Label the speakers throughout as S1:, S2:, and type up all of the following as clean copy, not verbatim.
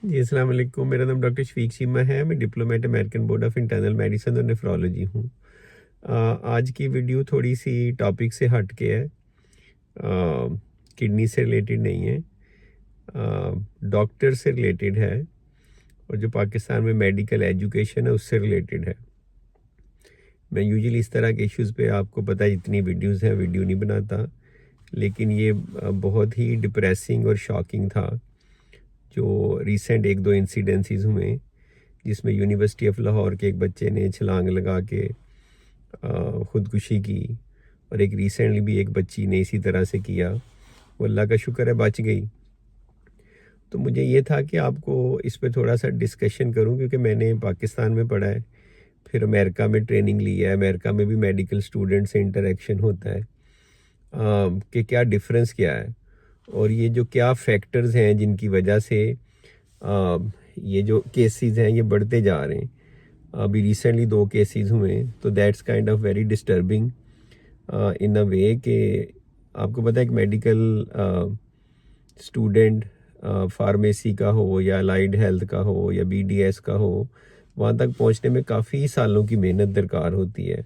S1: जी, अस्सलाम वालेकुम। मेरा नाम डॉक्टर शफीक चीमा है। मैं diplomat American board of internal medicine और नेफ्रोलॉजी हूँ। आज की वीडियो थोड़ी सी टॉपिक से हट के है, किडनी से रिलेटेड नहीं है, डॉक्टर से रिलेटेड है और जो पाकिस्तान में मेडिकल एजुकेशन है उससे रिलेटेड है। मैं यूजुअली इस तरह के इश्यूज़ पे, आपको पता है जितनी वीडियोज़ हैं, वीडियो नहीं बनाता, लेकिन ये बहुत ही डिप्रेसिंग और शॉकिंग था जो रिसेंट एक दो इंसिडेंसीज हुए, जिसमें यूनिवर्सिटी ऑफ लाहौर के एक बच्चे ने छलांग लगा के ख़ुदकुशी की, और एक रिसेंटली भी एक बच्ची ने इसी तरह से किया। वो अल्लाह का शुक्र है बच गई। तो मुझे ये था कि आपको इस पे थोड़ा सा डिस्कशन करूं, क्योंकि मैंने पाकिस्तान में पढ़ा है, फिर अमेरिका में ट्रेनिंग ली है, अमेरिका में भी मेडिकल स्टूडेंट से इंटरेक्शन होता है, कि क्या डिफरेंस क्या है और ये जो क्या फैक्टर्स हैं जिनकी वजह से ये जो केसेस हैं ये बढ़ते जा रहे हैं। अभी रिसेंटली 2 केसेस हुए, तो that's kind of very disturbing in a way कि आपको पता है एक मेडिकल स्टूडेंट, फार्मेसी का हो या अलाइड हेल्थ का हो या बीडीएस का हो, वहाँ तक पहुँचने में काफ़ी सालों की मेहनत दरकार होती है।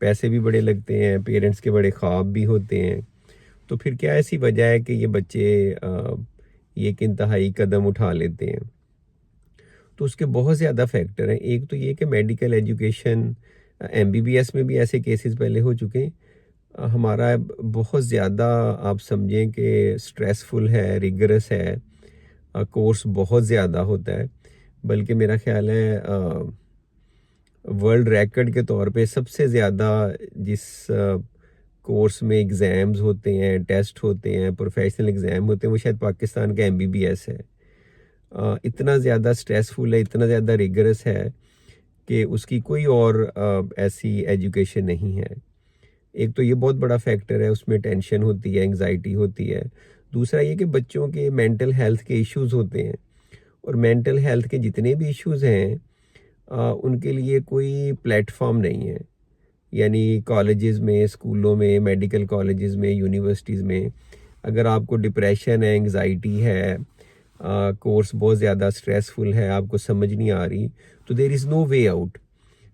S1: पैसे भी बड़े लगते हैं, पेरेंट्स के बड़े ख्वाब भी होते हैं। तो फिर क्या ऐसी वजह है कि ये बच्चे ये एक इंतहाई कदम उठा लेते हैं? तो उसके बहुत ज़्यादा फैक्टर हैं। एक तो ये कि मेडिकल एजुकेशन, एमबीबीएस में भी ऐसे केसेस पहले हो चुके हैं। हमारा बहुत ज़्यादा, आप समझें कि स्ट्रेसफुल है, रिगरस है, कोर्स बहुत ज़्यादा होता है। बल्कि मेरा ख्याल है वर्ल्ड रिकॉर्ड के तौर पे सबसे ज़्यादा जिस कोर्स में एग्ज़ाम्स होते हैं, टेस्ट होते हैं, प्रोफेशनल एग्ज़ाम होते हैं, वो शायद पाकिस्तान का एमबीबीएस है। इतना ज़्यादा स्ट्रेसफुल है, इतना ज़्यादा रिगरस है कि उसकी कोई और ऐसी एजुकेशन नहीं है। एक तो ये बहुत बड़ा फैक्टर है, उसमें टेंशन होती है, एंग्जाइटी होती है। दूसरा ये कि बच्चों के मेंटल हेल्थ के इश्यूज़ होते हैं, और मेंटल हेल्थ के जितने भी इश्यूज़ हैं उनके लिए कोई प्लेटफॉर्म नहीं है। यानी कॉलेजेस में, स्कूलों में, मेडिकल कॉलेजेस में, यूनिवर्सिटीज़ में अगर आपको डिप्रेशन है, एंग्जाइटी है, कोर्स बहुत ज़्यादा स्ट्रेसफुल है, आपको समझ नहीं आ रही, तो there is no way out.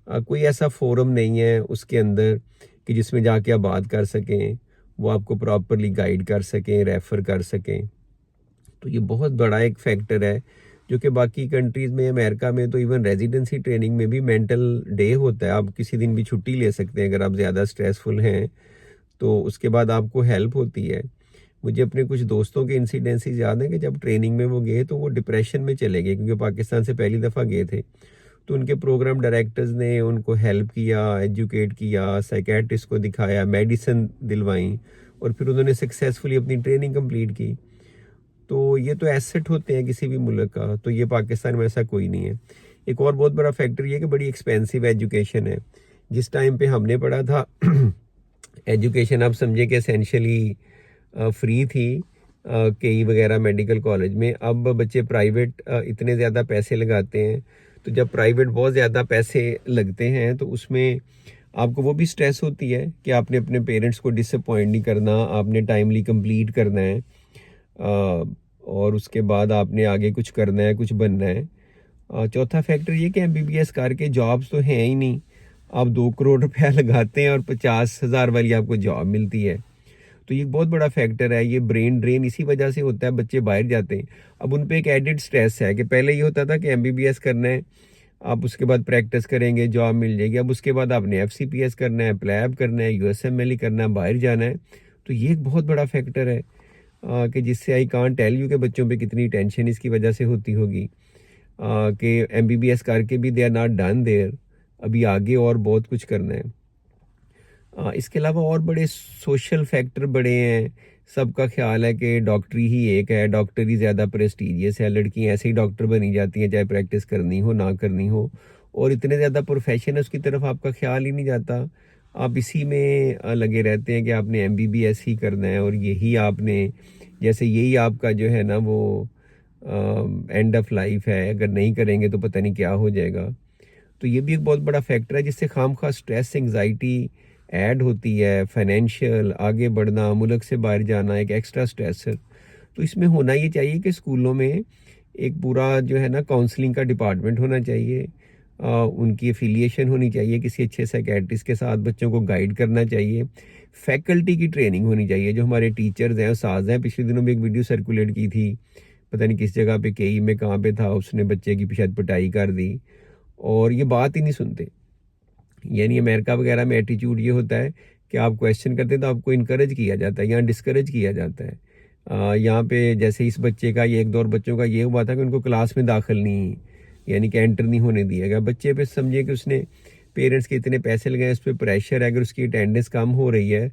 S1: कोई ऐसा फोरम नहीं है उसके अंदर कि जिसमें जाके आप बात कर सकें, वो आपको प्रॉपरली गाइड कर सकें, रेफ़र कर सकें। तो ये बहुत बड़ा एक फैक्टर है, जो कि बाकी कंट्रीज़ में, अमेरिका में तो इवन रेजिडेंसी ट्रेनिंग में भी मेंटल डे होता है। आप किसी दिन भी छुट्टी ले सकते हैं अगर आप ज़्यादा स्ट्रेसफुल हैं, तो उसके बाद आपको हेल्प होती है। मुझे अपने कुछ दोस्तों के इंसिडेंसेस याद हैं कि जब ट्रेनिंग में वो गए तो वो डिप्रेशन में चले गए, क्योंकि पाकिस्तान से पहली दफ़ा गए थे। तो उनके प्रोग्राम डायरेक्टर्स ने उनको हेल्प किया, एजुकेट किया, साइकेट्रिस्ट को दिखाया, मेडिसिन दिलवाई, और फिर उन्होंने सक्सेसफुली अपनी ट्रेनिंग कंप्लीट की। तो ये तो एसेट होते हैं किसी भी मुल्क का, तो ये पाकिस्तान में ऐसा कोई नहीं है। एक और बहुत बड़ा फैक्टर ये कि बड़ी एक्सपेंसिव एजुकेशन है। जिस टाइम पे हमने पढ़ा था एजुकेशन आप समझे कि एसेंशियली फ्री थी, केई वगैरह मेडिकल कॉलेज में। अब बच्चे प्राइवेट इतने ज़्यादा पैसे लगाते हैं, तो जब प्राइवेट बहुत ज़्यादा पैसे लगते हैं तो उसमें आपको वो भी स्ट्रेस होती है कि आपने अपने पेरेंट्स को डिसअपॉइंट नहीं करना, आपने टाइमली कंप्लीट करना है, और उसके बाद आपने आगे कुछ करना है, कुछ बनना है। चौथा फैक्टर ये कि एमबीबीएस करके जॉब्स तो हैं ही नहीं। आप 2 करोड़ रुपया लगाते हैं और 50,000 वाली आपको जॉब मिलती है। तो ये बहुत बड़ा फैक्टर है। ये ब्रेन ड्रेन इसी वजह से होता है, बच्चे बाहर जाते हैं। अब उन पे एक एडिड स्ट्रेस है कि पहले ये होता था कि एमबीबीएस करना है, आप उसके बाद प्रैक्टिस करेंगे, जॉब मिल जाएगी। अब उसके बाद आपने एफसीपीएस करना है, प्लैब करना है, यूएसएमएल करना है, बाहर जाना है। तो ये एक बहुत बड़ा फैक्टर है कि जिससे आई कांट टेल यू कि बच्चों पे कितनी टेंशन इसकी वजह से होती होगी, कि एमबीबीएस करके भी they are not done there, अभी आगे और बहुत कुछ करना है। इसके अलावा और बड़े सोशल फैक्टर बड़े हैं। सबका ख्याल है कि डॉक्टरी ही एक है, डॉक्टर ही ज़्यादा प्रेस्टीजियस है, लड़कियां ऐसे ही डॉक्टर बनी जाती हैं चाहे प्रैक्टिस करनी हो ना करनी हो, और इतने ज़्यादा प्रोफेशन है उसकी तरफ आपका ख्याल ही नहीं जाता। आप इसी में लगे रहते हैं कि आपने एमबीबीएस ही करना है, और यही आपने, जैसे यही आपका जो है ना वो एंड ऑफ लाइफ है, अगर नहीं करेंगे तो पता नहीं क्या हो जाएगा। तो ये भी एक बहुत बड़ा फैक्टर है जिससे खामखा स्ट्रेस, एंग्जाइटी ऐड होती है। फाइनेंशियल आगे बढ़ना, मुल्क से बाहर जाना एक एक्स्ट्रा स्ट्रेस है। तो इसमें होना ये चाहिए कि स्कूलों में एक पूरा जो है ना काउंसलिंग का डिपार्टमेंट होना चाहिए, उनकी एफिलिएशन होनी चाहिए किसी अच्छे साइकेट्रिस्ट के साथ, बच्चों को गाइड करना चाहिए, फैकल्टी की ट्रेनिंग होनी चाहिए, जो हमारे टीचर्स हैं उस्ताद हैं। पिछले दिनों में एक वीडियो सर्कुलेट की थी, पता नहीं किस जगह पे, केई में कहाँ पे था, उसने बच्चे की शायद पिटाई कर दी और ये बात ही नहीं सुनते। यानी अमेरिका वगैरह में एटीट्यूड ये होता है कि आप क्वेश्चन करते हैं तो आपको इनकरेज किया जाता है, यहाँ डिस्करेज किया जाता है। यहाँ पे जैसे इस बच्चे का, ये एक दो और बच्चों का ये हुआ था कि उनको क्लास में दाखिल नहीं, यानी कि एंटर नहीं होने दिया गया। बच्चे पे समझिए कि उसने पेरेंट्स के इतने पैसे लगाए, उस पर प्रेशर है, अगर उसकी अटेंडेंस कम हो रही है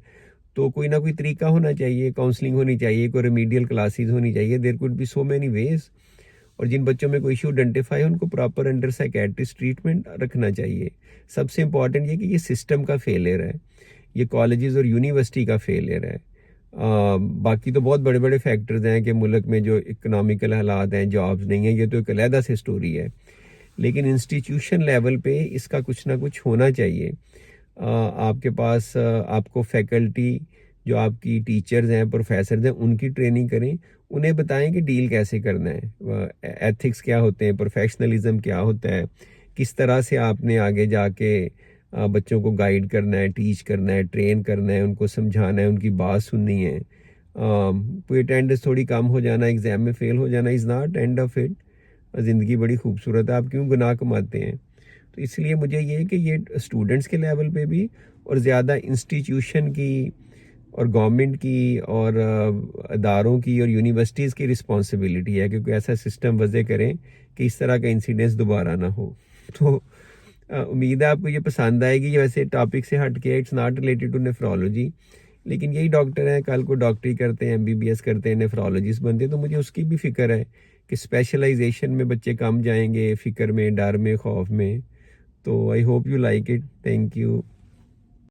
S1: तो कोई ना कोई तरीका होना चाहिए, काउंसलिंग होनी चाहिए, कोई रेमीडियल क्लासेस होनी चाहिए। There could be so many ways. और जिन बच्चों में कोई इशू आइडेंटिफाई है उनको प्रॉपर अंडर साइकेट्रिस्ट ट्रीटमेंट रखना चाहिए। सबसे इम्पॉर्टेंट ये कि ये सिस्टम का फेलियर है, ये कॉलेजेस और यूनिवर्सिटी का फेलियर है। बाकी तो बहुत बड़े बड़े फैक्टर्स हैं कि मुल्क में जो इकोनॉमिकल हालात हैं, जॉब्स नहीं हैं, ये तो एक अलहदा से स्टोरी है। लेकिन इंस्टीट्यूशन लेवल पे इसका कुछ ना कुछ होना चाहिए। आपके पास आपको फैकल्टी, जो आपकी टीचर्स हैं, प्रोफेसर्स हैं, उनकी ट्रेनिंग करें, उन्हें बताएं कि डील कैसे करना है, एथिक्स क्या होते हैं, प्रोफेशनलिज्म क्या होता है, किस तरह से आपने आगे जाके बच्चों को गाइड करना है, टीच करना है, ट्रेन करना है, उनको समझाना है, उनकी बात सुननी है। कोई अटेंडेंस थोड़ी कम हो जाना, एग्ज़ाम में फ़ेल हो जाना is not end of it. ज़िंदगी बड़ी खूबसूरत है, आप क्यों गुनाह कमाते हैं? तो इसलिए मुझे ये है कि ये स्टूडेंट्स के लेवल पे भी और ज़्यादा इंस्टीट्यूशन की और गवर्नमेंट की और अदारों की और यूनिवर्सिटीज़ की रिस्पॉन्सिबिलिटी है, क्योंकि ऐसा सिस्टम वज़े करें कि इस तरह का इंसिडेंस दोबारा ना हो। तो उम्मीद है आपको ये पसंद आएगी। वैसे टॉपिक से हट के, it's not related to nephrology, लेकिन यही डॉक्टर हैं, कल को डॉक्टरी करते हैं, एमबीबीएस करते हैं, नेफ्रोलॉजिस्ट बनते हैं, तो मुझे उसकी भी फ़िक्र है कि स्पेशलाइजेशन में बच्चे कम जाएंगे, फ़िक्र में, डर में, खौफ में। तो I hope you like it. Thank you.